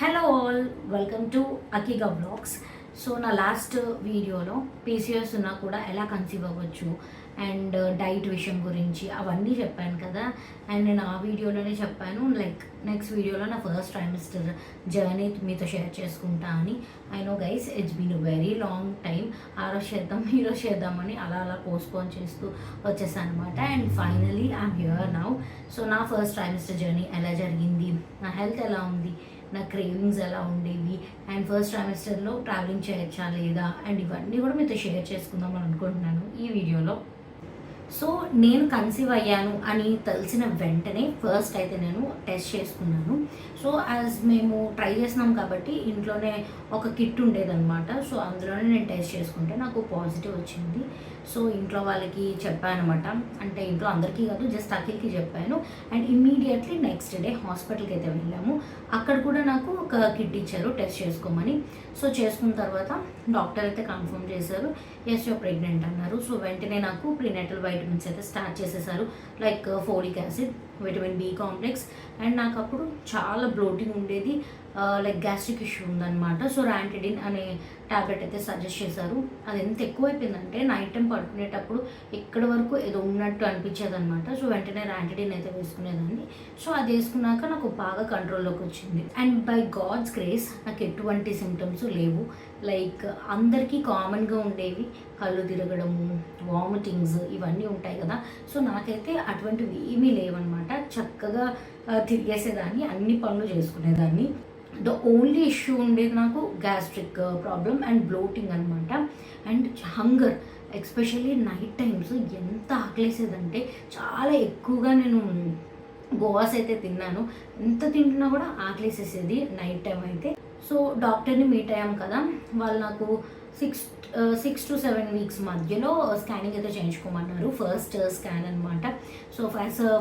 Hello all, welcome to Akiga blogs. So నా last వీడియోలో PCS ఉన్నా కూడా ఎలా కన్సీవ్ అవ్వచ్చు అండ్ డైట్ విషయం గురించి అవన్నీ చెప్పాను కదా. అండ్ నేను ఆ వీడియోలోనే చెప్పాను లైక్ నెక్స్ట్ వీడియోలో నా ఫస్ట్ ట్రైమిస్టర్ జర్నీ మీతో షేర్ చేసుకుంటా అని. I know guys, it's been very long time. ఆ రోజు చేద్దాం ఈ రోజు చేద్దామని అలా పోస్ట్పోన్ చేస్తూ వచ్చేసాను అనమాట. And finally I'm here now. So నా ఫస్ట్ ట్రైమిస్టర్ జర్నీ ఎలా జరిగింది, నా హెల్త్ ఎలా ఉంది, నా క్రేవింగ్స్ ఎలా ఉండేవి, అండ్ ఫస్ట్ ట్రైమిస్టర్లో ట్రావెలింగ్ చేయొచ్చా లేదా, అండ్ ఇవన్నీ కూడా మీతో షేర్ చేసుకుందాం అని అనుకుంటున్నాను ఈ వీడియోలో. సో నేను కన్సీవ్ అయ్యాను అని తెలిసిన వెంటనే ఫస్ట్ అయితే నేను టెస్ట్ చేసుకున్నాను. సో యాజ్ మేము ట్రై చేసినాం కాబట్టి ఇంట్లోనే ఒక కిట్ ఉండేదన్నమాట. సో అందులోనే నేను టెస్ట్ చేసుకుంటే నాకు పాజిటివ్ వచ్చింది. సో ఇంట్లో వాళ్ళకి చెప్పాను అనమాట, అంటే ఇంట్లో అందరికీ కాదు, జస్ట్ అఖిల్కి చెప్పాను. అండ్ ఇమ్మీడియట్లీ నెక్స్ట్ డే హాస్పిటల్కి అయితే వెళ్ళాము. అక్కడ కూడా నాకు ఒక కిట్ ఇచ్చారు టెస్ట్ చేసుకోమని. సో చేసుకున్న తర్వాత డాక్టర్ అయితే కన్ఫర్మ్ చేశారు, ఎస్ యూర్ ప్రెగ్నెంట్ అన్నారు. సో వెంటనే నాకు ప్రీనేటల్ వైటమిన్స్ అయితే స్టార్ట్ చేసేసారు, like folic acid, vitamin B complex. And నాకు అప్పుడు చాలా బ్లోటింగ్ ఉండేది, లైక్ గ్యాస్ట్రిక్ ఇష్యూ ఉందన్నమాట. సో ర్యాంటిడిన్ అనే ట్యాబ్లెట్ అయితే సజెస్ట్ చేశారు. అది ఎంత ఎక్కువైపోయిందంటే నైట్ టైం పడుకునేటప్పుడు ఇక్కడ వరకు ఏదో ఉన్నట్టు అనిపించేది అనమాట. సో వెంటనే ర్యాంటిడిన్ అయితే వేసుకునేదాన్ని. సో అది వేసుకున్నాక నాకు బాగా కంట్రోల్లోకి వచ్చింది. అండ్ బై గాడ్స్ గ్రేస్ నాకు ఎటువంటి సిమ్టమ్స్ లేవు. లైక్ అందరికీ కామన్గా ఉండేవి కళ్ళు తిరగడము, వామిటింగ్స్ ఇవన్నీ ఉంటాయి కదా. సో నాకైతే అటువంటివి ఏమీ లేవన్నమాట. చక్కగా తిరిగేసేదాన్ని, అన్ని పనులు చేసుకునేదాన్ని. ద ఓన్లీ ఇష్యూ ఉండేది నాకు గ్యాస్ట్రిక్ ప్రాబ్లమ్ అండ్ బ్లోటింగ్ అనమాట. And hunger, especially night times ఎంత ఆకలేసేదంటే చాలా ఎక్కువగా నేను గోవాస్ అయితే తిన్నాను. ఎంత తింటున్నా కూడా ఆకలేసేసేది నైట్ టైం అయితే. సో డాక్టర్ని మీట్ అయ్యాం కదా, వాళ్ళు నాకు 6 to 7 వీక్స్ మధ్యలో స్కానింగ్ అయితే చేయించుకోమన్నారు. ఫస్ట్ స్కాన్ అనమాట. సో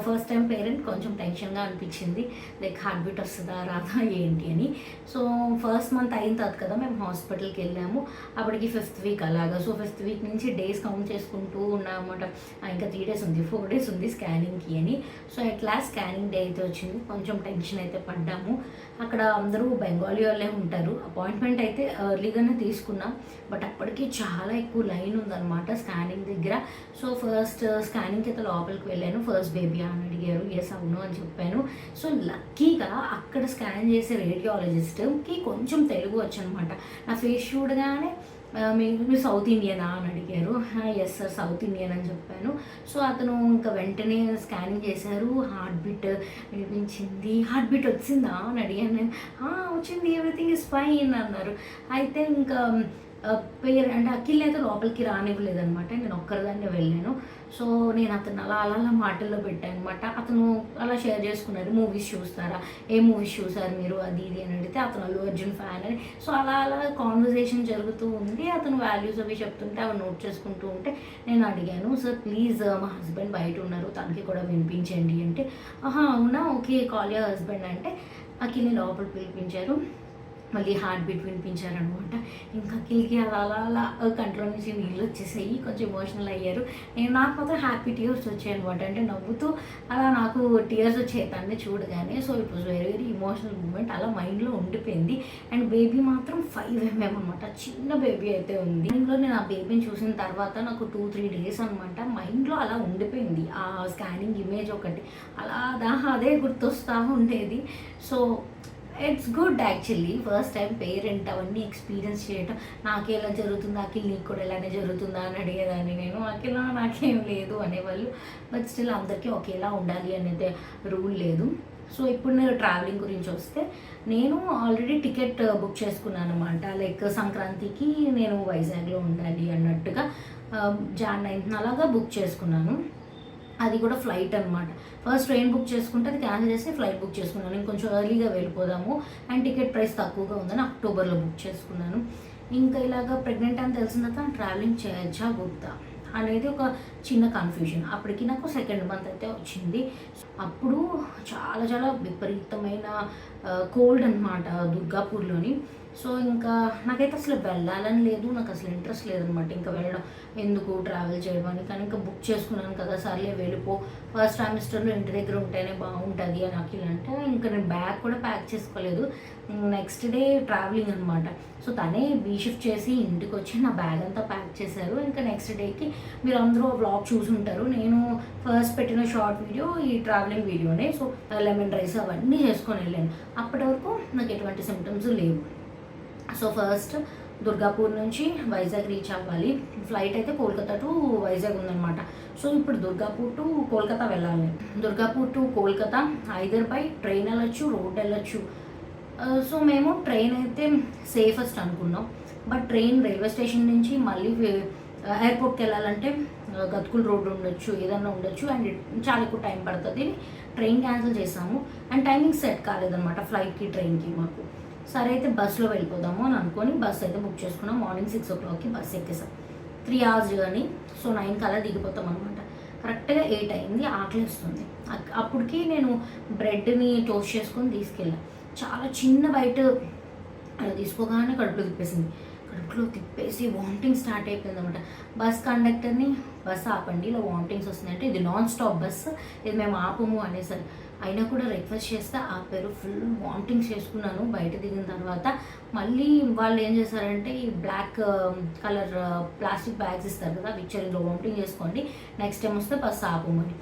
ఫస్ట్ టైం పేరెంట్ కొంచెం టెన్షన్గా అనిపించింది, లైక్ హార్ట్ బీట్ వస్తుందా రాదా ఏంటి అని. సో ఫస్ట్ మంత్ అయిన తర్వాత కదా మేము హాస్పిటల్కి వెళ్ళాము. అప్పటికి 5th వీక్ అలాగా. సో 5th వీక్ నుంచి డేస్ కౌంట్ చేసుకుంటూ ఉన్నామన్నమాట. ఇంకా 3 days ఉంది, 4 days ఉంది స్కానింగ్కి అని. సో ఎట్లా స్కానింగ్ డే అయితే వచ్చింది. కొంచెం టెన్షన్ అయితే పడ్డాము. అక్కడ అందరూ బెంగాలీ వాళ్ళే ఉంటారు. అపాయింట్మెంట్ అయితే ఎర్లీగానే తీసుకున్నాం, బట్ అప్పటికి చాలా ఎక్కువ లైన్ ఉందన్నమాట స్కానింగ్ దగ్గర. సో ఫస్ట్ స్కానింగ్కి అయితే లోపలికి వెళ్ళాను. ఫస్ట్ బేబీ అని అడిగారు, ఎస్ అవును అని చెప్పాను. సో లక్కీగా అక్కడ స్కాన్ చేసే రేడియాలజిస్ట్కి కొంచెం తెలుగు వచ్చనమాట. నా ఫేస్ చూడగానే మీరు సౌత్ ఇండియనా అని అడిగారు. ఎస్ సార్ సౌత్ ఇండియన్ అని చెప్పాను. సో అతను ఇంకా వెంటనే స్కానింగ్ చేశారు. హార్ట్ బీట్ వినిపించింది. హార్ట్ బీట్ వచ్చిందా అని అడిగాను నేను. వచ్చింది, ఎవ్రీథింగ్ ఇస్ ఫైన్ అన్నారు. అయితే ఇంకా అంటే అఖిల్ని అయితే లోపలికి రానివ్వలేదనమాట. నేను ఒక్కరిదాన్నే వెళ్ళాను. సో నేను అతను అలా మాటల్లో పెట్టాను అనమాట. అతను అలా షేర్ చేసుకున్నారు, మూవీస్ చూస్తారా, ఏ మూవీస్ చూసారు మీరు, అది ఇది అని అడిగితే అతను అల్లు అర్జున్ ఫ్యాన్ అని. సో అలా కాన్వర్జేషన్ జరుగుతూ ఉంది. అతను వాల్యూస్ అవి చెప్తుంటే అవి నోట్ చేసుకుంటూ ఉంటే నేను అడిగాను, సార్ ప్లీజ్ మా హస్బెండ్ బయట ఉన్నారు, తనకి కూడా వినిపించండి అంటే, అవునా, ఓకే కాల్ యువర్ హస్బెండ్ అంటే అఖిల్ని లోపల పిలిపించారు. మళ్ళీ హార్ట్ బీట్ వినిపించారనమాట. ఇంకా అఖిల్కి అలా కంట్రోల్ నుంచి నీళ్ళు వచ్చేసాయి, కొంచెం ఎమోషనల్ అయ్యారు. నాకు మాత్రం హ్యాపీ టీయర్స్ వచ్చాయి అనమాట. అంటే నవ్వుతూ అలా నాకు టీయర్స్ వచ్చాయి తన్ని చూడగానే. So it was very very emotional moment, అలా మైండ్లో ఉండిపోయింది. అండ్ బేబీ మాత్రం 5 mm అనమాట, చిన్న బేబీ అయితే ఉంది. మైండ్లో నేను ఆ బేబీని చూసిన తర్వాత నాకు 2-3 days అనమాట మైండ్లో అలా ఉండిపోయింది. ఆ స్కానింగ్ ఇమేజ్ ఒకటి అలా అదే గుర్తొస్తూ ఉండేది. So it's good actually. First time parent అవన్నీ ఎక్స్పీరియన్స్ చేయటం. నాకే ఎలా జరుగుతుందా, అఖిల్ నీకు కూడా ఇలానే జరుగుతుందా అని అడిగేదాన్ని నేను. అఖిల్ నాకేం లేదు అనేవాళ్ళు. బట్ స్టిల్ అందరికీ ఒకేలా ఉండాలి అనేది రూల్ లేదు. సో ఇప్పుడు నేను ట్రావెలింగ్ గురించి వస్తే, నేను ఆల్రెడీ టికెట్ బుక్ చేసుకున్నాను అనమాట. లైక్ సంక్రాంతికి నేను వైజాగ్లో ఉండాలి అన్నట్టుగా Jan 9th అలాగా బుక్ చేసుకున్నాను. అది కూడా ఫ్లైట్ అనమాట. ఫస్ట్ ట్రైన్ బుక్ చేసుకుంటే అది క్యాన్సిల్ చేసి ఫ్లైట్ బుక్ చేసుకున్నాను. నేను కొంచెం ఎర్లీగా వెళ్ళిపోదాము అండ్ టికెట్ ప్రైస్ తక్కువగా ఉందని అక్టోబర్లో బుక్ చేసుకున్నాను. ఇంకా ఇలాగా ప్రెగ్నెంట్ అని తెలిసిన తర్వాత ట్రావెలింగ్ చేయొచ్చా వద్దా అనేది ఒక చిన్న కన్ఫ్యూజన్. అప్పటికి నాకు 2nd month అయితే వచ్చింది. అప్పుడు చాలా విపరీతమైన కోల్డ్ అనమాట దుర్గాపూర్లోని. సో ఇంకా నాకైతే అసలు వెళ్ళాలని లేదు, నాకు అసలు ఇంట్రెస్ట్ లేదనమాట ఇంకా వెళ్ళడం, ఎందుకు ట్రావెల్ చేయమని. కానీ ఇంకా బుక్ చేసుకున్నాను కదా, సర్లే వెళ్ళిపో, ఫస్ట్ సెమిస్టర్లో ఇంటి దగ్గర ఉంటేనే బాగుంటుంది అని అఖిల్ అంటే ఇంకా నేను బ్యాగ్ కూడా ప్యాక్ చేసుకోలేదు. నెక్స్ట్ డే ట్రావెలింగ్ అనమాట. సో తనే బీ షిఫ్ట్ చేసి ఇంటికి వచ్చి నా బ్యాగ్ అంతా ప్యాక్ చేశారు. ఇంకా నెక్స్ట్ డేకి మీరు అందరూ బ్లాగ్ చూసుంటారు, నేను ఫస్ట్ పెట్టిన షార్ట్ వీడియో ఈ ట్రావెలింగ్ వీడియోనే. సో లెమన్ రైస్ అవన్నీ చేసుకొని వెళ్ళాను. అప్పటి వరకు నాకు ఎటువంటి సిమ్టమ్స్ లేవు. సో ఫస్ట్ దుర్గాపూర్ నుంచి వైజాగ్ రీచ్ అవ్వాలి. ఫ్లైట్ అయితే కోల్కతా టు వైజాగ్ ఉందన్నమాట. సో ఇప్పుడు దుర్గాపూర్ టు కోల్కతా వెళ్ళాలి. Durgapur to Kolkata either by train వెళ్ళొచ్చు, రోడ్ వెళ్ళొచ్చు. సో మేము ట్రైన్ అయితే సేఫెస్ట్ అనుకున్నాం. బట్ ట్రైన్ రైల్వే స్టేషన్ నుంచి మళ్ళీ ఎయిర్పోర్ట్కి వెళ్ళాలంటే గతుకుల రోడ్డు ఉండొచ్చు, ఏదన్నా ఉండొచ్చు, అండ్ చాలా ఎక్కువ టైం పడుతుంది. ట్రైన్ క్యాన్సిల్ చేసాము అండ్ టైమింగ్ సెట్ కాలేదన్నమాట ఫ్లైట్కి ట్రైన్కి మాకు. సరే అయితే బస్సులో వెళ్ళిపోదాము అని అనుకొని బస్సు అయితే బుక్ చేసుకున్నాం. మార్నింగ్ 6 o'clockకి బస్సు ఎక్కేసాం. 3 hours జర్నీ. సో 9 కల్లా దిగిపోతాం అనమాట. కరెక్ట్గా 8 అయింది, ఆకలిస్తుంది. అప్పటికి నేను బ్రెడ్ని టోస్ట్ చేసుకొని తీసుకెళ్ళాను. చాలా చిన్న బయట అలా తీసుకోగానే కడుపులో తిప్పేసింది. కడుపులో తిప్పేసి వామిటింగ్ స్టార్ట్ అయిపోయింది అనమాట. బస్ కండక్టర్ని బస్సు ఆపండి, ఇలా వామిటింగ్స్ వస్తున్నాయంటే ఇది నాన్ స్టాప్ బస్సు, ఇది మేము ఆపము అనేసరి. అయినా కూడా రిక్వెస్ట్ చేస్తే ఆపారు. ఫుల్ వామిటింగ్స్ చేసుకున్నాను బయట దిగిన తర్వాత. మళ్ళీ వాళ్ళు ఏం చేశారంటే ఈ బ్లాక్ కలర్ ప్లాస్టిక్ బ్యాగ్స్ ఇస్తారు కదా, అవి ఇచ్చారు, ఇందులో వామిటింగ్ చేసుకోండి, నెక్స్ట్ టైం వస్తే బస్సు ఆపమని.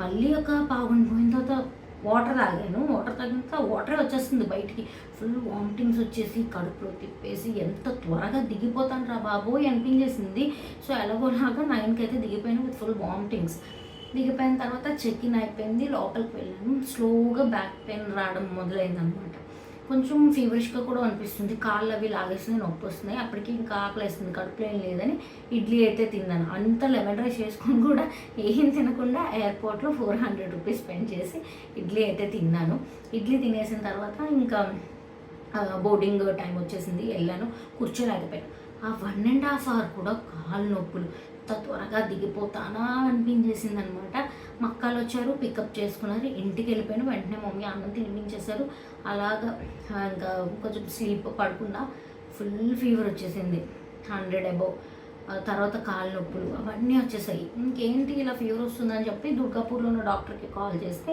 మళ్ళీ ఒక పావుగంట పోయిన తర్వాత వాటర్ తాగాను. వాటర్ తాగినాక వాటరే వచ్చేస్తుంది బయటికి. ఫుల్ వామిటింగ్స్ వచ్చేసి కడుపులో తిప్పేసి ఎంత త్వరగా దిగిపోతాను రా బాబోయ్ అనిపించేసింది. సో ఎలాగోలాగా 9కి అయితే దిగిపోయాను విత్ ఫుల్ వామిటింగ్స్. దిగిపోయిన తర్వాత చెక్ ఇన్ అయిపోయింది, లోపలికి వెళ్ళాను. స్లోగా బ్యాక్ పెయిన్ రావడం మొదలైంది అనమాట. కొంచెం ఫీవరిష్గా కూడా అనిపిస్తుంది, కాళ్ళు అవి లాగేస్తున్నాయి, నొప్పి వస్తున్నాయి. అప్పటికి ఇంకా ఆకలిస్తుంది, కడుపులో ఏం లేదని ఇడ్లీ అయితే తిన్నాను. అంత లెమన్ రైస్ చేసుకొని కూడా ఏం తినకుండా ఎయిర్పోర్ట్లో 400 rupees స్పెండ్ చేసి ఇడ్లీ అయితే తిన్నాను. ఇడ్లీ తినేసిన తర్వాత ఇంకా బోర్డింగ్ టైం వచ్చేసింది, వెళ్ళాను. కూర్చోలేకపోయాను. ఆ 1.5 hour కూడా కాళ్ళు నొప్పులు. త్వరగా దిగిపోతానా అనిపించేసింది అనమాట. మా అక్కలు వచ్చారు, పికప్ చేసుకున్నారు, ఇంటికి వెళ్ళిపోయాను. వెంటనే మమ్మీ అన్నం తినిపించేశారు. అలాగా ఇంకా కొంచెం స్లీప్ పడుకున్నా. ఫుల్ ఫీవర్ వచ్చేసింది, 100 above. తర్వాత కాళ్ళ నొప్పులు అవన్నీ వచ్చేసాయి. ఇంకేంటి ఇలా ఫీవర్ వస్తుందని చెప్పి దుర్గాపూర్లో ఉన్న డాక్టర్కి కాల్ చేస్తే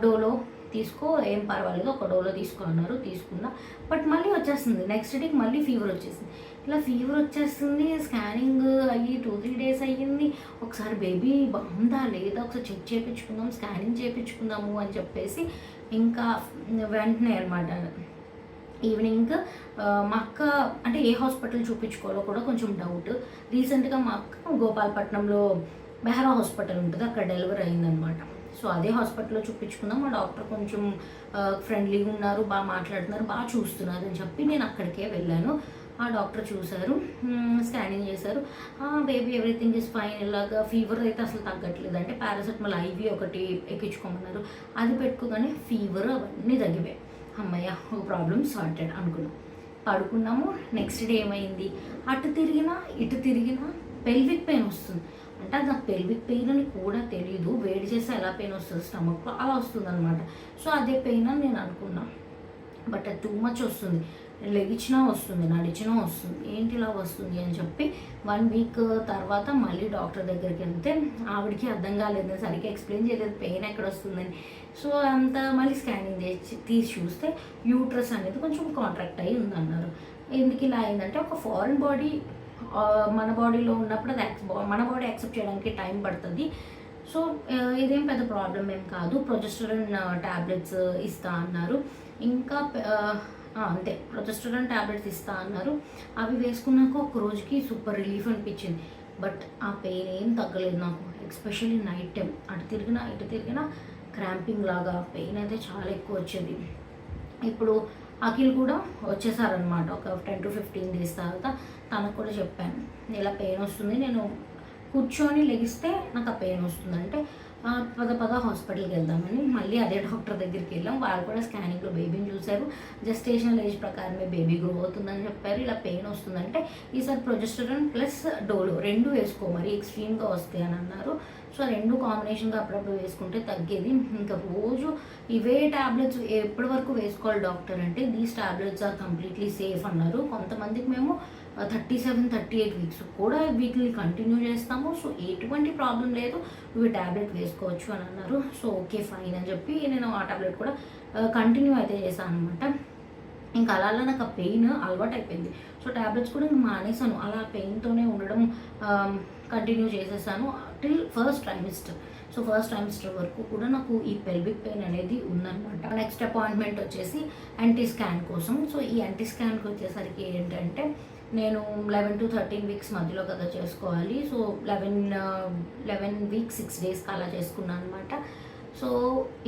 డోలో తీసుకో, ఏం పర్వాలేదు, ఒక డోలో తీసుకో అన్నారు. తీసుకున్నా. బట్ మళ్ళీ వచ్చేస్తుంది, నెక్స్ట్ డేకి మళ్ళీ ఫీవర్ వచ్చేసింది. ఇలా ఫీవర్ వచ్చేస్తుంది. స్కానింగ్ అయ్యి 2-3 days అయ్యింది. ఒకసారి బేబీ బాగుందా లేదా ఒకసారి చెక్ చేయించుకుందాం, స్కానింగ్ చేయించుకుందాము అని చెప్పేసి ఇంకా వెంటనే అనమాట ఈవినింగ్ మా అక్క అంటే ఏ హాస్పిటల్ చూపించుకోవాలో కూడా కొంచెం డౌట్. రీసెంట్గా మా అక్క గోపాలపట్నంలో మెహరా హాస్పిటల్ ఉంటుంది, అక్కడ డెలివరీ అయిందనమాట. సో అదే హాస్పిటల్లో చూపించుకుందాం, మా డాక్టర్ కొంచెం ఫ్రెండ్లీగా ఉన్నారు, బాగా మాట్లాడుతున్నారు, బాగా చూస్తున్నారు అని చెప్పి నేను అక్కడికే వెళ్ళాను. ఆ డాక్టర్ చూశారు, స్కానింగ్ చేశారు. Baby everything is fine. ఇలాగా ఫీవర్ అయితే అసలు తగ్గట్లేదు అంటే పారాసెటమాల్ IV ఒకటి ఎక్కించుకోమన్నారు. అది పెట్టుకోగానే ఫీవర్ అవన్నీ తగ్గిపోయాయి. అమ్మయ్య, ఒక ప్రాబ్లం సార్టెడ్ అనుకున్నాం. పడుకున్నాము. నెక్స్ట్ డే ఏమైంది, అటు తిరిగినా ఇటు తిరిగినా పెల్విక్ పెయిన్ వస్తుంది. అంటే అది నాకు పెల్విక్ పెయిన్ అని కూడా తెలియదు, వేడి చేస్తే ఎలా పెయిన్ వస్తుంది స్టమక్లో అలా వస్తుంది అనమాట. సో అదే పెయిన్ అని నేను అనుకున్నాను. బట్ అది టూ మచ్ వస్తుంది, లెగిచ్చినా వస్తుంది, నడిచినా వస్తుంది, ఏంటి ఇలా వస్తుంది అని చెప్పి 1 week తర్వాత మళ్ళీ డాక్టర్ దగ్గరికి వెళ్తే ఆవిడకి అర్థం కాలేదు, సరిగ్గా ఎక్స్ప్లెయిన్ చేయలేదు పెయిన్ ఎక్కడ వస్తుందని. సో అంత మళ్ళీ స్కానింగ్ తీసి చూస్తే యూట్రస్ అనేది కొంచెం కాంట్రాక్ట్ అయ్యి ఉందన్నారు. ఎందుకు ఇలా అయిందంటే ఒక ఫారిన్ బాడీ మన బాడీలో ఉన్నప్పుడు అది మన బాడీ యాక్సెప్ట్ చేయడానికి టైం పడుతుంది. సో ఇదేం పెద్ద ప్రాబ్లం ఏం కాదు, ప్రొజెస్టెరాన్ ట్యాబ్లెట్స్ ఇస్తా అన్నారు. ఇంకా అంతే, ప్రొజెస్టెరాన్ ట్యాబ్లెట్స్ ఇస్తా అన్నారు. అవి వేసుకున్నాక ఒక రోజుకి సూపర్ రిలీఫ్ అనిపించింది. బట్ ఆ పెయిన్ ఏం తగ్గలేదు నాకు, ఎస్పెషల్లీ నైట్ టైం అటు తిరిగినా ఇటు తిరిగినా క్రాంపింగ్ లాగా పెయిన్ అయితే చాలా ఎక్కువ వచ్చేది. ఇప్పుడు అఖిల్ కూడా వచ్చేసారనమాట ఒక 10 to 15 days తర్వాత. తనకు కూడా చెప్పాను ఇలా పెయిన్ వస్తుంది, నేను కూర్చొని లెగిస్తే నాకు ఆ పెయిన్ వస్తుంది అంటే పద హాస్పిటల్కి వెళ్దామని మళ్ళీ అదే డాక్టర్ దగ్గరికి వెళ్ళాం. వాళ్ళు కూడా స్కానింగ్లో బేబీని చూశారు. జస్టేషనల్ ఏజ్ ప్రకారమే బేబీ గ్రో అవుతుందని చెప్పారు. ఇలా పెయిన్ వస్తుందంటే ఈసారి ప్రొజెస్టరాన్ ప్లస్ డోలో 2 వేసుకో, మరి ఎక్స్ట్రీమ్గా వస్తాయి అని అన్నారు. సో 2 కాంబినేషన్గా అప్పుడప్పుడు వేసుకుంటే తగ్గేది. ఇంకా రోజు ఇవే ట్యాబ్లెట్స్ ఎప్పటి వరకు వేసుకోవాలి డాక్టర్ అంటే these tablets are completely safe అన్నారు. కొంతమందికి మేము 37-38 వీక్స్ కూడా వీటిని కంటిన్యూ చేస్తాము. సో ఎటువంటి ప్రాబ్లం లేదు, నువ్వు ట్యాబ్లెట్ వేసుకోవచ్చు అని అన్నారు. సో ఓకే ఫైన్ అని చెప్పి నేను ఆ ట్యాబ్లెట్ కూడా కంటిన్యూ అయితే చేశాను అనమాట. ఇంకా అలా నాకు ఆ పెయిన్ అలవాటు అయిపోయింది. సో ట్యాబ్లెట్స్ కూడా ఇంకా మానేసాను. అలా పెయిన్తోనే ఉండడం కంటిన్యూ చేసేసాను till first trimester. So first trimester వరకు కూడా నాకు ఈ పెల్విక్ పెయిన్ అనేది ఉందన్నమాట. నెక్స్ట్ అపాయింట్మెంట్ వచ్చేసి యాంటీ స్కాన్ కోసం. సో ఈ యాంటీ స్కాన్కి వచ్చేసరికి ఏంటంటే నేను 11 to 13 వీక్స్ మధ్యలో కదా చేసుకోవాలి. సో 11 వీక్స్ 6 డేస్కి అలా చేసుకున్నాను అనమాట. సో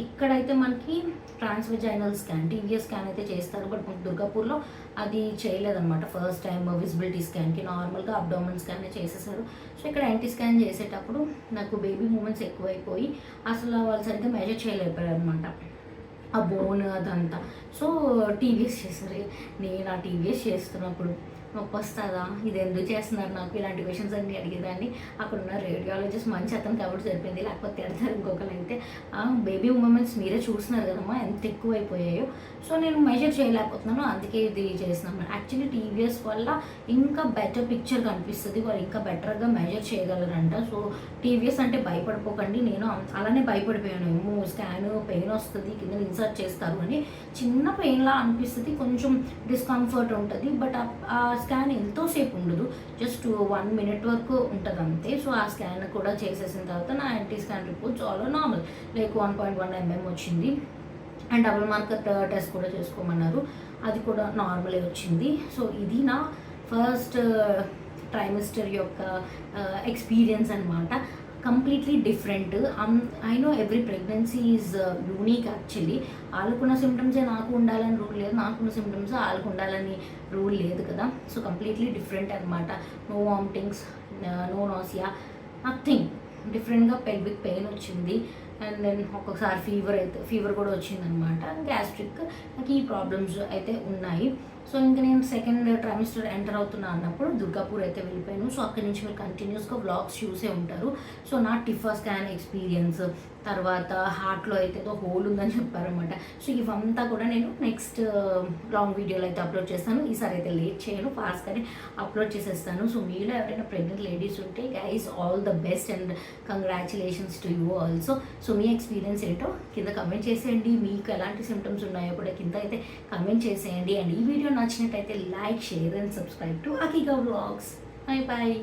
ఇక్కడైతే మనకి ట్రాన్స్వెజైనల్ స్కాన్, టీవీఎస్ స్కాన్ అయితే చేస్తారు. బట్ మనకు దుర్గాపూర్లో అది చేయలేదన్నమాట. ఫస్ట్ టైం విజిబిలిటీ స్కాన్కి నార్మల్గా అబ్డామిన్ స్కాన్ చేసేసారు. సో ఇక్కడ యాంటీ స్కాన్ చేసేటప్పుడు నాకు బేబీ మూమెంట్స్ ఎక్కువైపోయి అసలు వాళ్ళు సరిగ్గా మెజర్ చేయలేకపోయారు అనమాట, ఆ బోన్ అదంతా. సో టీవీఎస్ చేస్తారు. నేను ఆ టీవీఎస్ చేస్తున్నప్పుడు నొప్పి వస్తుందా, ఇది ఎందుకు చేస్తున్నారు, నాకు ఇలాంటి క్వశ్చన్స్ అన్నీ అడిగేదాన్ని. అక్కడ ఉన్న రేడియాలజిస్ట్ మంచి అతను కాబట్టి సరిపోయింది, లేకపోతే తిడతారు ఇంకొకరు అయితే. బేబీ మూమెంట్స్ మీరే చూస్తున్నారు కదమ్మా ఎంత ఎక్కువైపోయాయో. సో నేను మెజర్ చేయలేకపోతున్నాను, అందుకే ఇది చేస్తున్నాను. యాక్చువల్లీ టీవీఎస్ వల్ల ఇంకా బెటర్ పిక్చర్ కనిపిస్తుంది, వాళ్ళు ఇంకా బెటర్గా మెజర్ చేయగలరంట. సో టీవీఎస్ అంటే భయపడిపోకండి, నేను అలానే భయపడిపోయాను. ఏమో స్కాన్ పెయిన్ వస్తుంది, కింద ఇన్సర్ట్ చేస్తారు అని. చిన్న పెయిన్లా అనిపిస్తుంది, కొంచెం డిస్కంఫర్ట్ ఉంటుంది. బట్ ఆ స్కాన్ ఎంతోసేపు ఉండదు, జస్ట్ 1 minute వరకు ఉంటుంది అంతే. సో ఆ స్కాన్ కూడా చేసేసిన తర్వాత నా యాంటీ స్కాన్ రిపోర్ట్ చాలా నార్మల్, లైక్ 1.1 mm వచ్చింది. అండ్ డబుల్ మార్కర్ టెస్ట్ కూడా చేసుకోమన్నారు, అది కూడా నార్మలే వచ్చింది. సో ఇది నా ఫస్ట్ ట్రైమిస్టర్ యొక్క ఎక్స్పీరియన్స్ అనమాట. Completely different. I know every pregnancy is unique actually. వాళ్ళకున్న సిమ్టమ్సే నాకు ఉండాలని రూల్ లేదు, నాకున్న సిమ్టమ్స్ వాళ్ళకు ఉండాలని రూల్ లేదు కదా. సో కంప్లీట్లీ డిఫరెంట్ అనమాట. No vomitings, no nausea, nothing. డిఫరెంట్గా పెల్విక్ పెయిన్ వచ్చింది. అండ్ దెన్ ఒక్కొక్కసారి ఫీవర్ కూడా వచ్చిందనమాట. గ్యాస్ట్రిక్, నాకు ఈ ప్రాబ్లమ్స్ అయితే ఉన్నాయి. సో ఇంకా నేను సెకండ్ ట్రైమిస్టర్ ఎంటర్ అవుతున్నా అన్నప్పుడు దుర్గాపూర్ అయితే వెళ్ళిపోయాను. సో అక్కడి నుంచి మీరు కంటిన్యూస్గా వ్లాగ్స్ చూసే ఉంటారు. సో నా టిఫా స్కాన్ ఎక్స్పీరియన్స్, తర్వాత హార్ట్లో అయితే ఏదో హోల్ ఉందని చెప్పారనమాట. సో ఇవంతా కూడా నేను నెక్స్ట్ లాంగ్ వీడియోలో అయితే అప్లోడ్ చేస్తాను. ఈసారి అయితే లేట్ చేయను, ఫాస్ట్గానే అప్లోడ్ చేసేస్తాను. సో మీలో ఎవరైనా ప్రెగ్నెంట్ లేడీస్ ఉంటే guys all the best and congratulations to you also. So me experience ఏంటో కింద కమెంట్ చేసేయండి. మీకు ఎలాంటి సిమ్టమ్స్ ఉన్నాయో కూడా కింద అయితే కమెంట్ చేసేయండి. అండ్ ఈ వీడియో నచ్చినట్టయితే like, share and subscribe to Akiga vlogs. Bye bye.